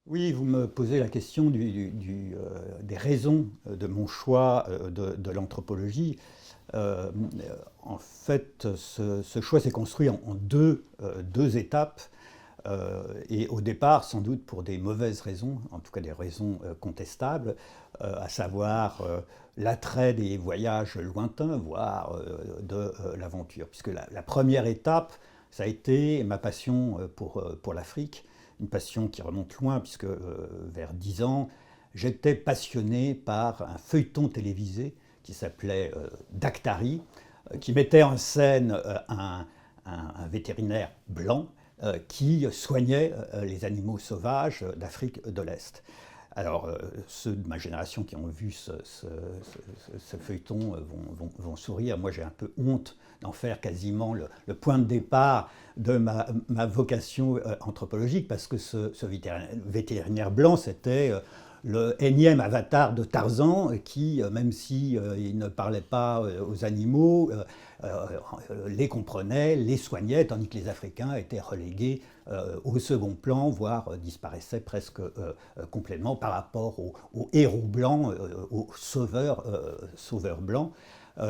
Oui, vous me posez la question des raisons de mon choix de l'anthropologie. Euh, En fait, ce choix s'est construit en deux étapes. Et au départ, sans doute pour des mauvaises raisons, en tout cas des raisons contestables, à savoir l'attrait des voyages lointains, voire de l'aventure. Puisque la première étape, ça a été ma passion pour l'Afrique, une passion qui remonte loin, puisque vers 10 ans, j'étais passionné par un feuilleton télévisé qui s'appelait Daktari, qui mettait en scène un vétérinaire blanc qui soignait les animaux sauvages d'Afrique de l'Est. Alors, ceux de ma génération qui ont vu ce feuilleton vont sourire. Moi, j'ai un peu honte d'en faire quasiment le point de départ de ma vocation anthropologique, parce que ce vétérinaire blanc, c'était le énième avatar de Tarzan qui, même si il ne parlait pas aux animaux, les comprenait, les soignait, tandis que les Africains étaient relégués au second plan, voire disparaissaient presque complètement par rapport aux héros blancs, aux sauveurs blancs.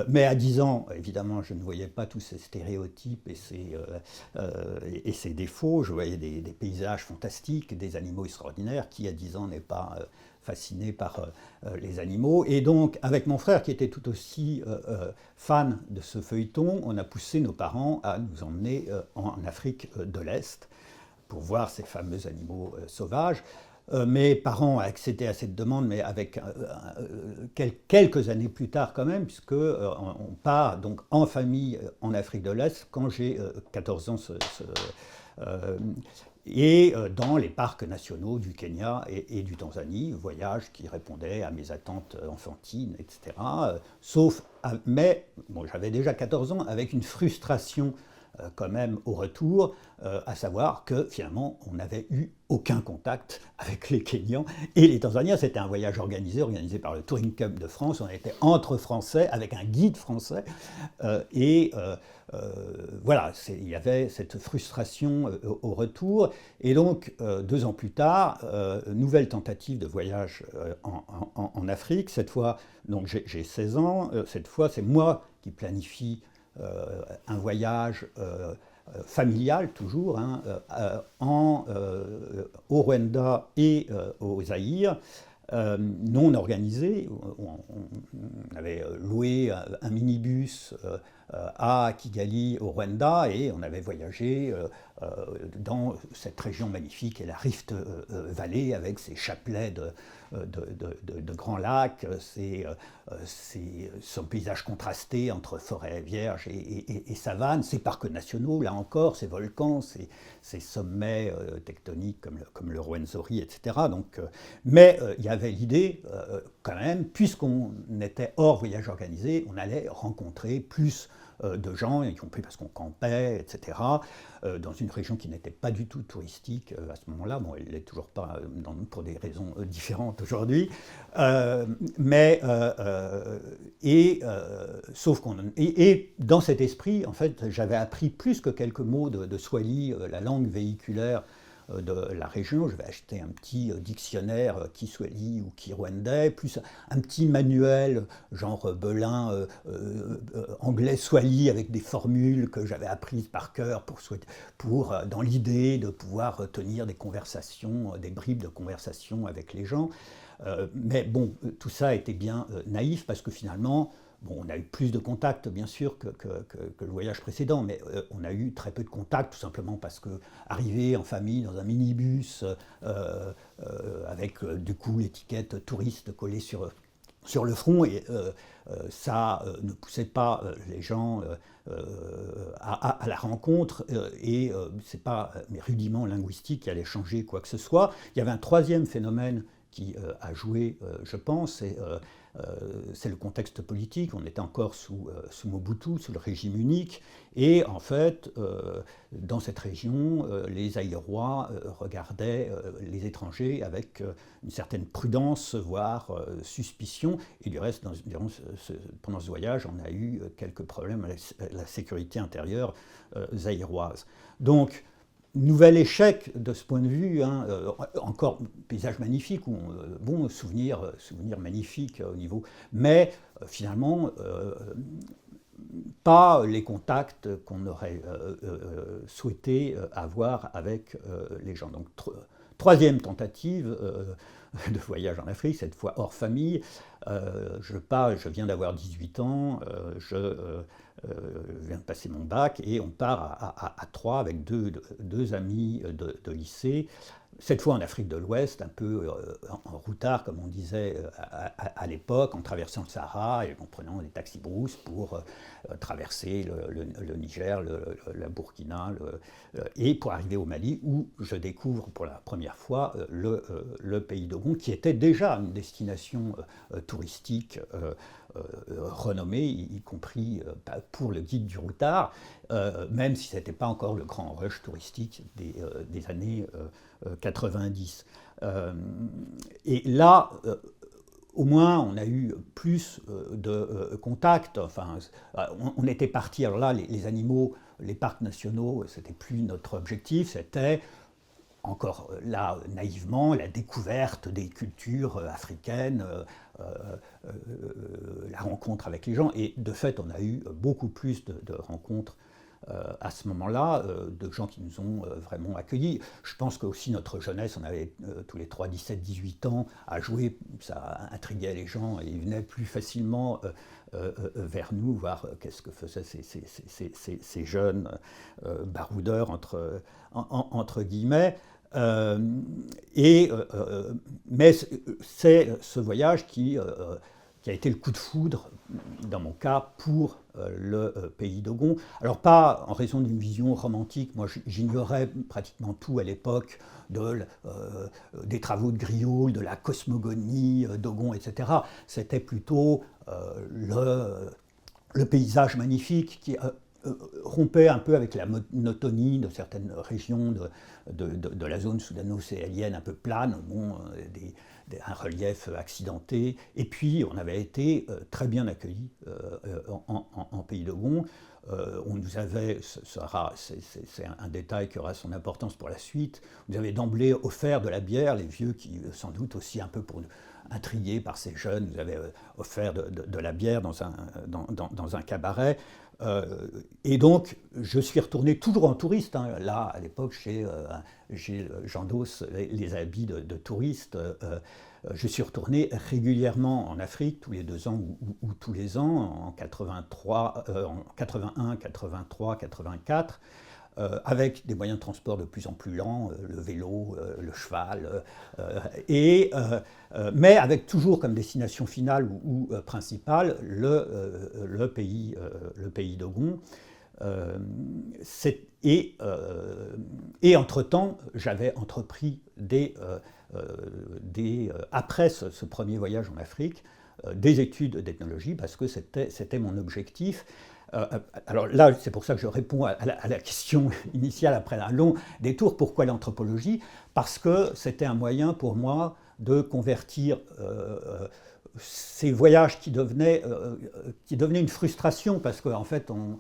Mais à 10 ans, évidemment, je ne voyais pas tous ces stéréotypes et ces défauts. Je voyais des paysages fantastiques, des animaux extraordinaires. Qui, à 10 ans, n'est pas fasciné par les animaux? Et donc, avec mon frère, qui était tout aussi fan de ce feuilleton, on a poussé nos parents à nous emmener en Afrique de l'Est pour voir ces fameux animaux sauvages. Mes parents ont accédé à cette demande, mais avec quelques années plus tard quand même, puisque on part donc en famille en Afrique de l'Est quand j'ai 14 ans. Euh, et dans les parcs nationaux du Kenya et du Tanzanie, voyage qui répondait à mes attentes enfantines, etc. Sauf, mais bon, j'avais déjà 14 ans, avec une frustration quand même au retour, à savoir que finalement on n'avait eu aucun contact avec les Kenyans et les Tanzaniens. C'était un voyage organisé par le Touring Club de France. On était entre Français avec un guide français voilà, il y avait cette frustration au retour. Et donc 2 ans plus tard, nouvelle tentative de voyage en Afrique. Cette fois, donc j'ai 16 ans. Cette fois, c'est moi qui planifie un voyage familial toujours, hein, au Rwanda et au Zaïre, non organisé. On avait loué un minibus à Kigali, au Rwanda, et on avait voyagé dans cette région magnifique, et la Rift Valley, avec ses chapelets de grands lacs, son paysage contrasté entre forêts vierges et savanes, ses parcs nationaux, là encore, ses volcans, ses sommets tectoniques comme le Rwenzori, etc. Donc, mais il y avait l'idée, quand même, puisqu'on était hors voyage organisé, on allait rencontrer plus de gens, y compris parce qu'on campait, etc., dans une région qui n'était pas du tout touristique à ce moment-là. Bon, elle ne l'est toujours pas pour des raisons différentes aujourd'hui. Sauf et dans cet esprit, en fait, j'avais appris plus que quelques mots de Swahili, la langue véhiculaire de la région. Je vais acheter un petit dictionnaire Kiswahili ou Kirwandais, plus un petit manuel genre Belin anglais Swahili avec des formules que j'avais apprises par cœur dans l'idée de pouvoir tenir des conversations, des bribes de conversation avec les gens. Mais bon, tout ça était bien naïf, parce que finalement, bon, on a eu plus de contacts, bien sûr, que le voyage précédent, mais on a eu très peu de contacts, tout simplement parce que arriver en famille dans un minibus avec du coup l'étiquette touriste collée sur le front, et ça ne poussait pas les gens à la rencontre, et ce n'est pas mes rudiments linguistiques qui allaient changer quoi que ce soit. Il y avait un troisième phénomène qui a joué, je pense, c'est le contexte politique. On était encore sous Mobutu, sous le régime unique, et en fait, dans cette région, les Aïrois regardaient les étrangers avec une certaine prudence, voire suspicion, et du reste, pendant ce voyage, on a eu quelques problèmes avec la sécurité intérieure zaïroise. Donc, nouvel échec de ce point de vue, hein, encore paysage magnifique, ou bon, souvenir magnifique au niveau, mais finalement pas les contacts qu'on aurait souhaité avoir avec les gens. Donc troisième tentative de voyage en Afrique, cette fois hors famille. Je viens d'avoir 18 ans, je viens de passer mon bac, et on part à trois avec deux amis de lycée, cette fois en Afrique de l'Ouest, un peu en routard, comme on disait à l'époque, en traversant le Sahara et en prenant des taxis-brousses pour traverser le Niger, la Burkina, et pour arriver au Mali, où je découvre pour la première fois le pays d'Ogon, qui était déjà une destination touristique renommée, y compris pour le guide du routard, même si ce n'était pas encore le grand rush touristique des années 90. Et là, au moins, on a eu plus de contacts. Enfin, on était parti. Alors là, les animaux, les parcs nationaux, c'était plus notre objectif. C'était encore là, naïvement, la découverte des cultures africaines, la rencontre avec les gens. Et de fait, on a eu beaucoup plus de rencontres à ce moment-là, de gens qui nous ont vraiment accueillis. Je pense qu'aussi notre jeunesse, on avait tous les 3, 17, 18 ans à jouer, ça intriguait les gens, et ils venaient plus facilement vers nous, voir qu'est-ce que faisaient ces jeunes baroudeurs, entre guillemets. Mais c'est ce voyage qui a été le coup de foudre, dans mon cas, pour le pays d'Ogon. Alors pas en raison d'une vision romantique, moi j'ignorais pratiquement tout à l'époque des travaux de Griaule, de la cosmogonie d'Ogon, etc. C'était plutôt le paysage magnifique qui rompait un peu avec la monotonie de certaines régions de la zone soudano-sahélienne un peu plane, bon, un relief accidenté. Et puis, on avait été très bien accueillis en pays d'Ogon. On nous avait, c'est un détail qui aura son importance pour la suite, on nous avait d'emblée offert de la bière, les vieux qui, sans doute aussi un peu pour nous intrigués par ces jeunes, nous avaient offert de la bière dans un cabaret. Et donc, je suis retourné toujours en touriste. Hein. Là, à l'époque, j'endosse les habits de touriste. Je suis retourné régulièrement en Afrique, tous les 2 ans ou tous les ans, en 83, en 81, 83, 84, avec des moyens de transport de plus en plus lents, le vélo, le cheval, mais avec toujours comme destination finale ou principale le pays d'Ogon. Et entre-temps, j'avais entrepris après ce premier voyage en Afrique, des études d'ethnologie, parce que c'était mon objectif. Alors là, c'est pour ça que je réponds à la question initiale après un long détour. Pourquoi l'anthropologie? Parce que c'était un moyen pour moi de convertir ces voyages qui devenaient une frustration, parce qu'en fait, on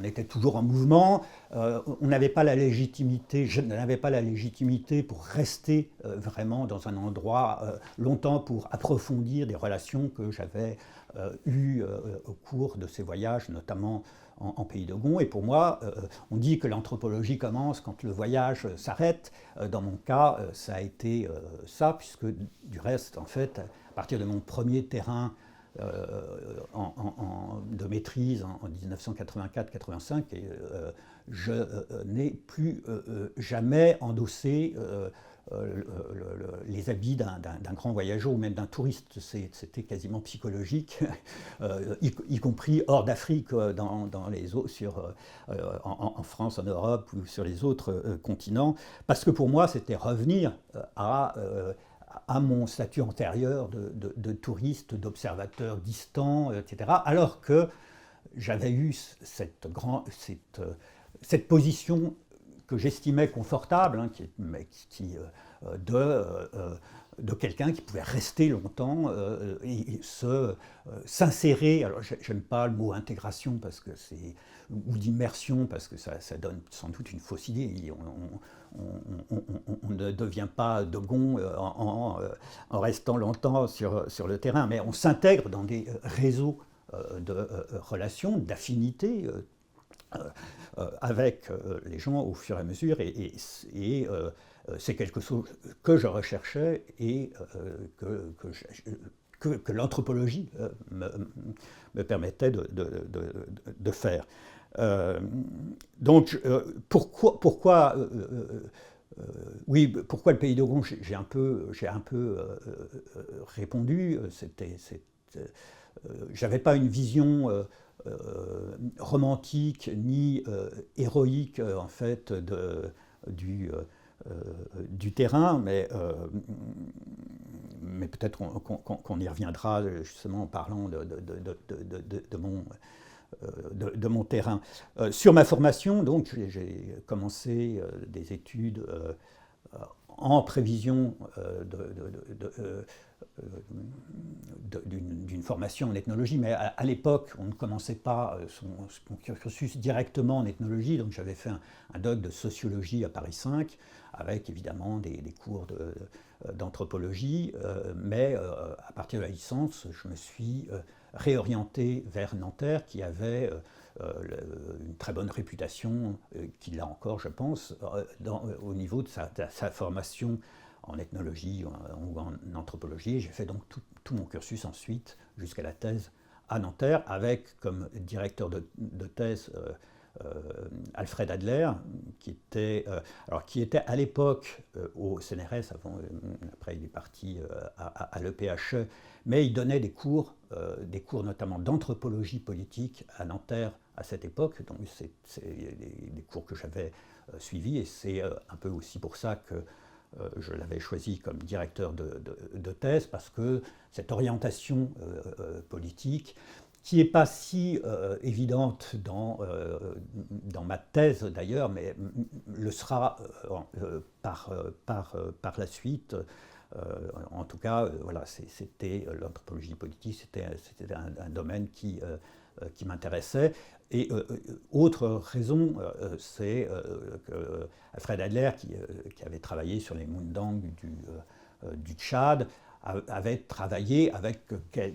était toujours en mouvement, on n'avait pas la légitimité, je n'avais pas la légitimité pour rester vraiment dans un endroit longtemps, pour approfondir des relations que j'avais eues au cours de ces voyages, notamment en pays d'Ogon. Et pour moi, on dit que l'anthropologie commence quand le voyage s'arrête. Dans mon cas, ça a été ça, puisque du reste, en fait, à partir de mon premier terrain de maîtrise en 1984-85 et je n'ai plus jamais endossé les habits d'un grand voyageur ou même d'un touriste. C'était quasiment psychologique, y compris hors d'Afrique, dans les en France, en Europe ou sur les autres continents, parce que pour moi c'était revenir à mon statut antérieur de touriste, d'observateur distant, etc. Alors que j'avais eu cette position que j'estimais confortable, hein, de quelqu'un qui pouvait rester longtemps et s'insérer. Alors j'aime pas le mot intégration parce que ou d'immersion parce que ça donne sans doute une fausse idée. On ne devient pas Dogon en restant longtemps sur le terrain, mais on s'intègre dans des réseaux de relations, d'affinités avec les gens au fur et à mesure, et c'est quelque chose que je recherchais et que l'anthropologie me permettait de faire. Donc, pourquoi le pays Dogon? J'ai un peu répondu. J'avais pas une vision romantique ni héroïque en fait du terrain, mais peut-être qu'on y reviendra justement en parlant de mon terrain. Sur ma formation, donc, j'ai commencé des études en prévision d'une formation en ethnologie, mais à l'époque, on ne commençait pas son cursus directement en ethnologie, donc j'avais fait un doc de sociologie à Paris 5, avec évidemment des cours d'anthropologie, mais à partir de la licence, je me suis réorienté vers Nanterre, qui avait une très bonne réputation, qu'il a encore, je pense, au niveau de sa formation en ethnologie ou en anthropologie. J'ai fait donc tout mon cursus ensuite jusqu'à la thèse à Nanterre, avec comme directeur de thèse Alfred Adler, qui était à l'époque au CNRS, après il est parti à l'EPHE, mais il donnait des cours notamment d'anthropologie politique à Nanterre à cette époque. Donc c'est des cours que j'avais suivis, et c'est un peu aussi pour ça que je l'avais choisi comme directeur de thèse, parce que cette orientation politique, qui n'est pas si évidente dans ma thèse d'ailleurs, mais le sera par la suite. En tout cas, voilà, c'était l'anthropologie politique, c'était un domaine qui m'intéressait. Et autre raison, c'est que Alfred Adler, qui avait travaillé sur les Mundang du Tchad, avait travaillé avec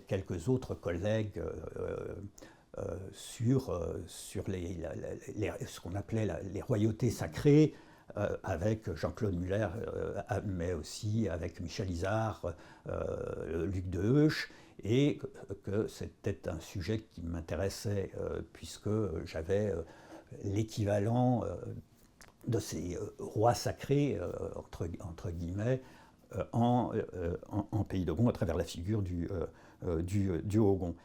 quelques autres collègues sur ce qu'on appelait les royautés sacrées, avec Jean-Claude Muller, mais aussi avec Michel Izard, Luc Deheusch, et que c'était un sujet qui m'intéressait, puisque j'avais l'équivalent de ces rois sacrés, entre guillemets, en Pays Dogon, à travers la figure du Hogon.